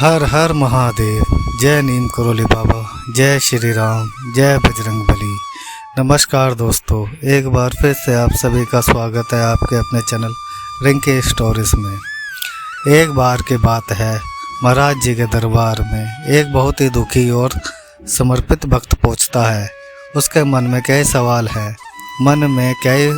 हर हर महादेव। जय नीम करोली बाबा, जय श्री राम, जय बजरंग बली। नमस्कार दोस्तों, एक बार फिर से आप सभी का स्वागत है आपके अपने चैनल रिंकी स्टोरीज में। एक बार की बात है, महाराज जी के दरबार में एक बहुत ही दुखी और समर्पित भक्त पहुंचता है। उसके मन में कई सवाल हैं, मन में कई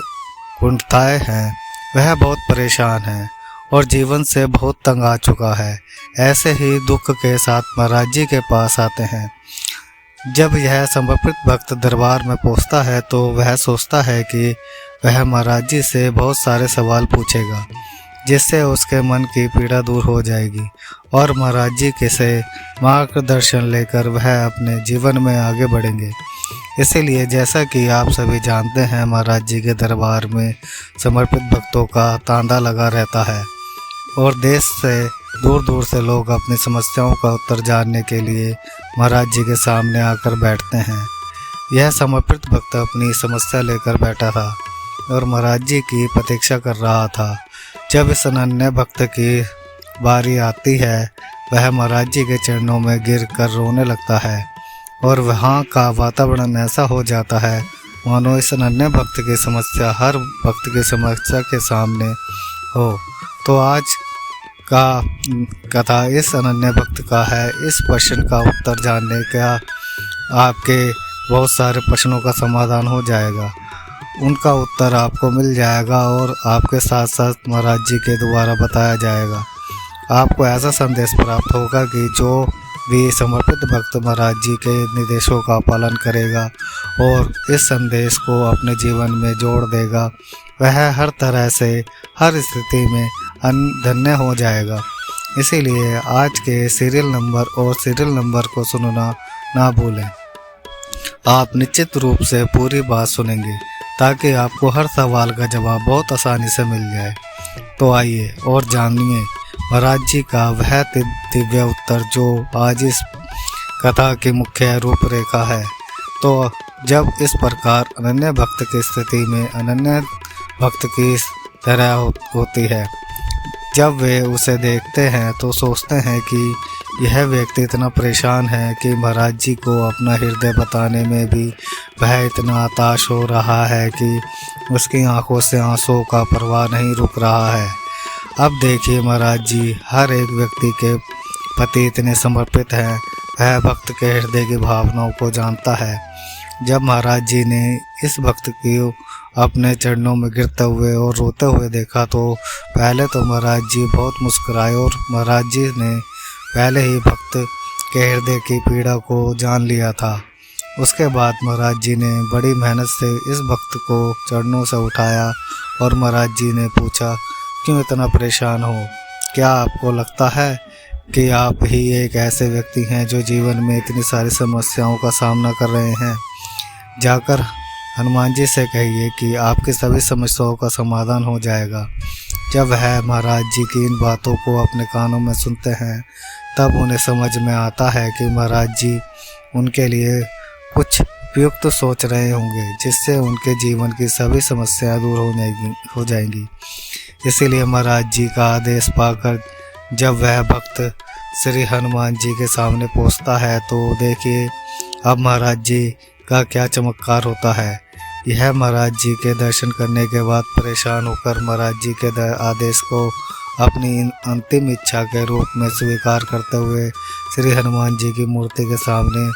कुंठताएं हैं। वह बहुत परेशान है और जीवन से बहुत तंग आ चुका है। ऐसे ही दुख के साथ महाराज जी के पास आते हैं। जब यह समर्पित भक्त दरबार में पहुंचता है तो वह सोचता है कि वह महाराज जी से बहुत सारे सवाल पूछेगा, जिससे उसके मन की पीड़ा दूर हो जाएगी और महाराज जी के से मार्गदर्शन लेकर वह अपने जीवन में आगे बढ़ेंगे। इसीलिए जैसा कि आप सभी जानते हैं, महाराज जी के दरबार में समर्पित भक्तों का तांता लगा रहता है और देश से दूर दूर से लोग अपनी समस्याओं का उत्तर जानने के लिए महाराज जी के सामने आकर बैठते हैं। यह समर्पित भक्त अपनी समस्या लेकर बैठा था और महाराज जी की प्रतीक्षा कर रहा था। जब इस अनन्य भक्त की बारी आती है, वह महाराज जी के चरणों में गिर कर रोने लगता है और वहाँ का वातावरण ऐसा हो जाता है मानो इस अनन्य भक्त की समस्या हर भक्त की समस्या के सामने हो। तो आज का कथा इस अनन्य भक्त का है। इस प्रश्न का उत्तर जानने का आपके बहुत सारे प्रश्नों का समाधान हो जाएगा, उनका उत्तर आपको मिल जाएगा और आपके साथ साथ महाराज जी के द्वारा बताया जाएगा। आपको ऐसा संदेश प्राप्त होगा कि जो भी समर्पित भक्त महाराज जी के निर्देशों का पालन करेगा और इस संदेश को अपने जीवन में जोड़ देगा, वह हर तरह से हर स्थिति में धन्य हो जाएगा। इसीलिए आज के सीरियल नंबर को सुनना ना भूलें। आप निश्चित रूप से पूरी बात सुनेंगे ताकि आपको हर सवाल का जवाब बहुत आसानी से मिल जाए। तो आइए और जानिए महाराज जी का वह दिव्य उत्तर जो आज इस कथा की मुख्य रूपरेखा है। तो जब इस प्रकार अनन्य भक्त की स्थिति में अनन्य भक्त की तरह होती है, जब वे उसे देखते हैं तो सोचते हैं कि यह व्यक्ति इतना परेशान है कि महाराज जी को अपना हृदय बताने में भी वह इतना हताश हो रहा है कि उसकी आंखों से आंसुओं का प्रवाह नहीं रुक रहा है। अब देखिए, महाराज जी हर एक व्यक्ति के प्रति इतने समर्पित हैं, वह भक्त के हृदय की भावनाओं को जानता है। जब महाराज जी ने इस भक्त को अपने चरणों में गिरते हुए और रोते हुए देखा तो पहले तो महाराज जी बहुत मुस्कुराए और महाराज जी ने पहले ही भक्त के हृदय की पीड़ा को जान लिया था। उसके बाद महाराज जी ने बड़ी मेहनत से इस भक्त को चरणों से उठाया और महाराज जी ने पूछा, क्यों इतना परेशान हो? क्या आपको लगता है कि आप ही एक ऐसे व्यक्ति हैं जो जीवन में इतनी सारी समस्याओं का सामना कर रहे हैं? जाकर हनुमान जी से कहिए कि आपकी सभी समस्याओं का समाधान हो जाएगा। जब वह महाराज जी की इन बातों को अपने कानों में सुनते हैं, तब उन्हें समझ में आता है कि महाराज जी उनके लिए कुछ उपयुक्त सोच रहे होंगे, जिससे उनके जीवन की सभी समस्याएं दूर हो जाएंगी। इसीलिए महाराज जी का आदेश पाकर जब वह भक्त श्री हनुमान जी के सामने पहुंचता है तो देखिए अब महाराज जी का क्या चमत्कार होता है। यह महाराज जी के दर्शन करने के बाद परेशान होकर महाराज जी के आदेश को अपनी अंतिम इच्छा के रूप में स्वीकार करते हुए श्री हनुमान जी की मूर्ति के सामने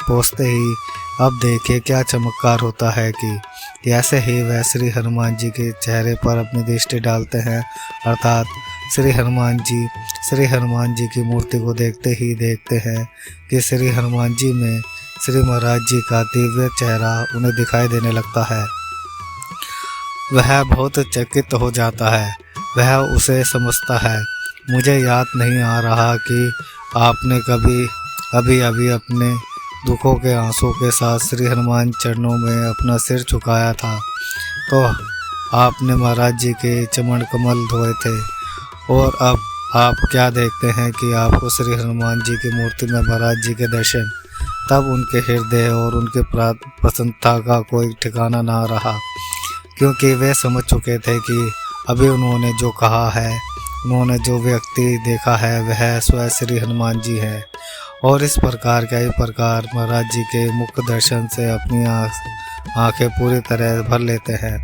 पहुंचते ही अब देखिए क्या चमत्कार होता है कि ऐसे ही वह श्री हनुमान जी के चेहरे पर अपनी दृष्टि डालते हैं, अर्थात श्री हनुमान जी की मूर्ति को देखते ही देखते हैं कि श्री हनुमान जी में श्री महाराज जी का दिव्य चेहरा उन्हें दिखाई देने लगता है। वह बहुत चकित हो जाता है। वह उसे समझता है, मुझे याद नहीं आ रहा कि आपने अभी अपने दुखों के आंसू के साथ श्री हनुमान चरणों में अपना सिर झुकाया था, तो आपने महाराज जी के चरण कमल धोए थे और अब आप क्या देखते हैं कि आपको श्री हनुमान जी की मूर्ति में महाराज जी के दर्शन। तब उनके हृदय और उनके प्रसन्नता का कोई ठिकाना ना रहा, क्योंकि वे समझ चुके थे कि अभी उन्होंने जो कहा है उन्होंने जो व्यक्ति देखा है वह स्वयं श्री हनुमान जी है। और इस प्रकार कई प्रकार महाराज जी के मुख दर्शन से अपनी आंखें पूरी तरह भर लेते हैं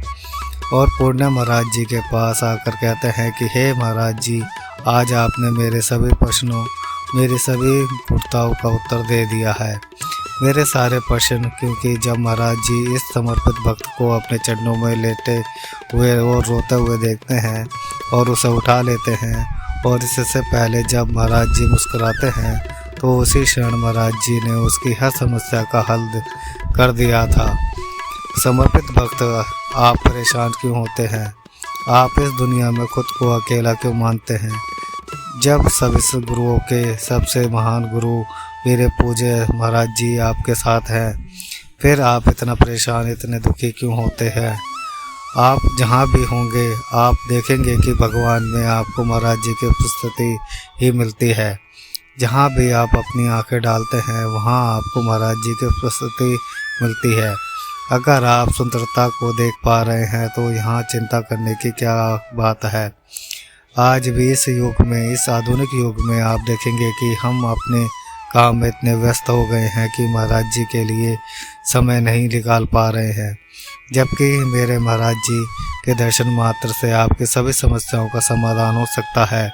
और पूर्ण महाराज जी के पास आकर कहते हैं कि हे महाराज जी, आज आपने मेरे सभी प्रश्नों, मेरी सभी पूर्णताओं का उत्तर दे दिया है। मेरे सारे प्रश्न, क्योंकि जब महाराज जी इस समर्पित भक्त को अपने चरणों में लेटे हुए और रोते हुए देखते हैं और उसे उठा लेते हैं, और इससे पहले जब महाराज जी मुस्कुराते हैं तो उसी क्षण महाराज जी ने उसकी हर समस्या का हल कर दिया था। समर्पित भक्त, आप परेशान क्यों होते हैं? आप इस दुनिया में खुद को अकेला क्यों मानते हैं? जब सभी गुरुओं के सबसे महान गुरु मेरे पूज्य महाराज जी आपके साथ हैं, फिर आप इतना परेशान, इतने दुखी क्यों होते हैं? आप जहाँ भी होंगे आप देखेंगे कि भगवान में आपको महाराज जी की उपस्थिति ही मिलती है। जहाँ भी आप अपनी आंखें डालते हैं वहाँ आपको महाराज जी की उपस्थिति मिलती है। अगर आप सुंदरता को देख पा रहे हैं तो यहाँ चिंता करने की क्या बात है। आज भी इस युग में, इस आधुनिक युग में आप देखेंगे कि हम अपने काम में इतने व्यस्त हो गए हैं कि महाराज जी के लिए समय नहीं निकाल पा रहे हैं। जबकि मेरे महाराज जी के दर्शन मात्र से आपकी सभी समस्याओं का समाधान हो सकता है,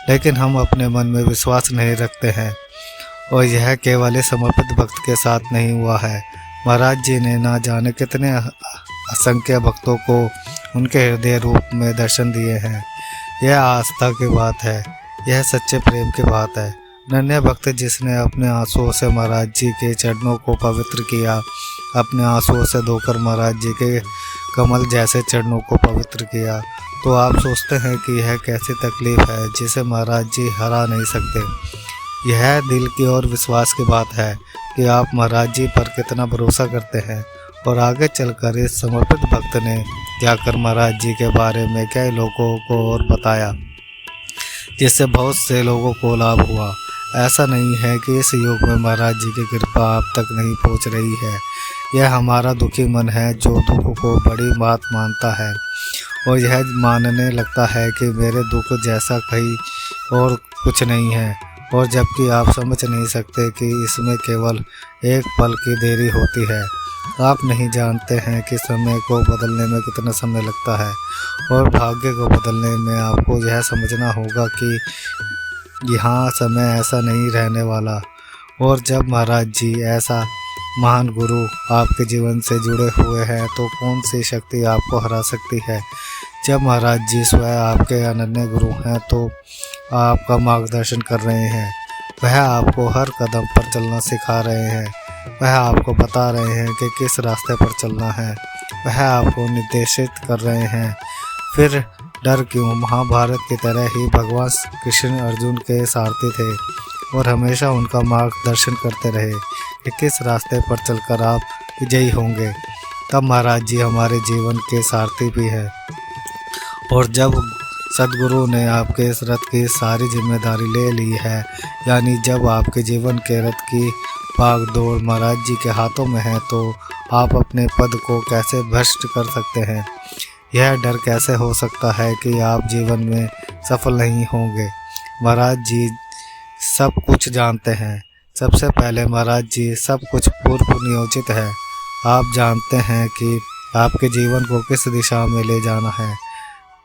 लेकिन हम अपने मन में विश्वास नहीं रखते हैं। और यह केवल इस समर्पित भक्त के साथ नहीं हुआ है। महाराज जी ने ना जाने कितने असंख्य भक्तों को उनके हृदय रूप में दर्शन दिए हैं। यह आस्था की बात है, यह सच्चे प्रेम की बात है। नन्हे भक्त जिसने अपने आंसुओं से महाराज जी के चरणों को पवित्र किया, अपने आंसुओं से धोकर महाराज जी के कमल जैसे चरणों को पवित्र किया, तो आप सोचते हैं कि यह कैसी तकलीफ है जिसे महाराज जी हरा नहीं सकते। यह दिल की और विश्वास की बात है कि आप महाराज जी पर कितना भरोसा करते हैं। और आगे चलकर इस समर्पित भक्त ने जाकर महाराज जी के बारे में कई लोगों को और बताया, जिससे बहुत से लोगों को लाभ हुआ। ऐसा नहीं है कि इस युग में महाराज जी की कृपा आप तक नहीं पहुंच रही है। यह हमारा दुखी मन है जो दुख को बड़ी बात मानता है और यह मानने लगता है कि मेरे दुख जैसा कहीं और कुछ नहीं है। और जबकि आप समझ नहीं सकते कि इसमें केवल एक पल की देरी होती है। आप नहीं जानते हैं कि समय को बदलने में कितना समय लगता है, और भाग्य को बदलने में आपको यह समझना होगा कि यहाँ समय ऐसा नहीं रहने वाला। और जब महाराज जी ऐसा महान गुरु आपके जीवन से जुड़े हुए हैं तो कौन सी शक्ति आपको हरा सकती है। जब महाराज जी स्वयं आपके अनन्य गुरु हैं तो आपका मार्गदर्शन कर रहे हैं, वह आपको हर कदम पर चलना सिखा रहे हैं, वह आपको बता रहे हैं कि किस रास्ते पर चलना है, वह आपको निर्देशित कर रहे हैं। फिर डर क्यों? महाभारत की तरह ही भगवान कृष्ण अर्जुन के सारथी थे और हमेशा उनका मार्गदर्शन करते रहे कि किस रास्ते पर चलकर आप विजयी होंगे। तब महाराज जी हमारे जीवन के सारथी भी हैं। और जब सदगुरु ने आपके इस रथ की सारी जिम्मेदारी ले ली है, यानी जब आपके जीवन के रथ की भाग दौड़ महाराज जी के हाथों में है, तो आप अपने पद को कैसे भ्रष्ट कर सकते हैं? यह डर कैसे हो सकता है कि आप जीवन में सफल नहीं होंगे? महाराज जी सब कुछ जानते हैं। सबसे पहले महाराज जी सब कुछ पूर्व नियोजित है। आप जानते हैं कि आपके जीवन को किस दिशा में ले जाना है।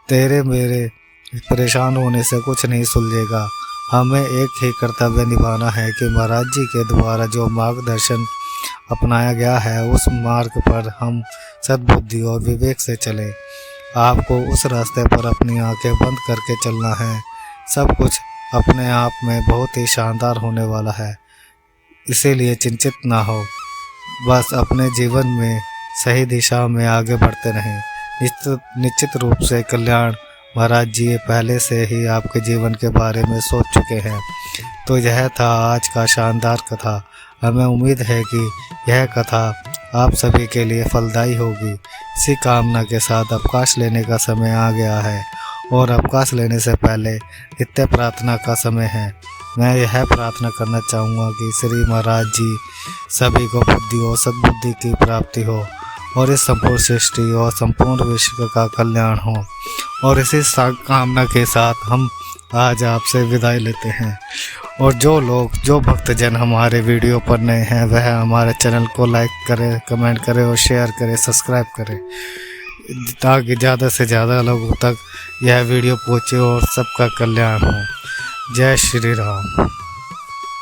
तेरे मेरे परेशान होने से कुछ नहीं सुलझेगा। हमें एक ही कर्तव्य निभाना है कि महाराज जी के द्वारा जो मार्गदर्शन अपनाया गया है उस मार्ग पर हम सद्बुद्धि और विवेक से चलें। आपको उस रास्ते पर अपनी आंखें बंद करके चलना है। सब कुछ अपने आप में बहुत ही शानदार होने वाला है, इसीलिए चिंतित ना हो। बस अपने जीवन में सही दिशा में आगे बढ़ते रहें। निश्चित रूप से कल्याण महाराज जी पहले से ही आपके जीवन के बारे में सोच चुके हैं। तो यह था आज का शानदार कथा। हमें उम्मीद है कि यह कथा आप सभी के लिए फलदायी होगी। इसी कामना के साथ अवकाश लेने का समय आ गया है और अवकाश लेने से पहले नित्य प्रार्थना का समय है। मैं यह प्रार्थना करना चाहूँगा कि श्री महाराज जी सभी को बुद्धि और सद्बुद्धि की प्राप्ति हो और इस संपूर्ण सृष्टि और संपूर्ण विश्व का कल्याण हो। और इसी कामना के साथ हम आज आपसे विदाई लेते हैं। और जो भक्तजन हमारे वीडियो पर नए हैं वह हमारे चैनल को लाइक करें, कमेंट करें और शेयर करें, सब्सक्राइब करें, ताकि ज़्यादा से ज़्यादा लोगों तक यह वीडियो पहुँचे और सबका कल्याण हो। जय श्री राम।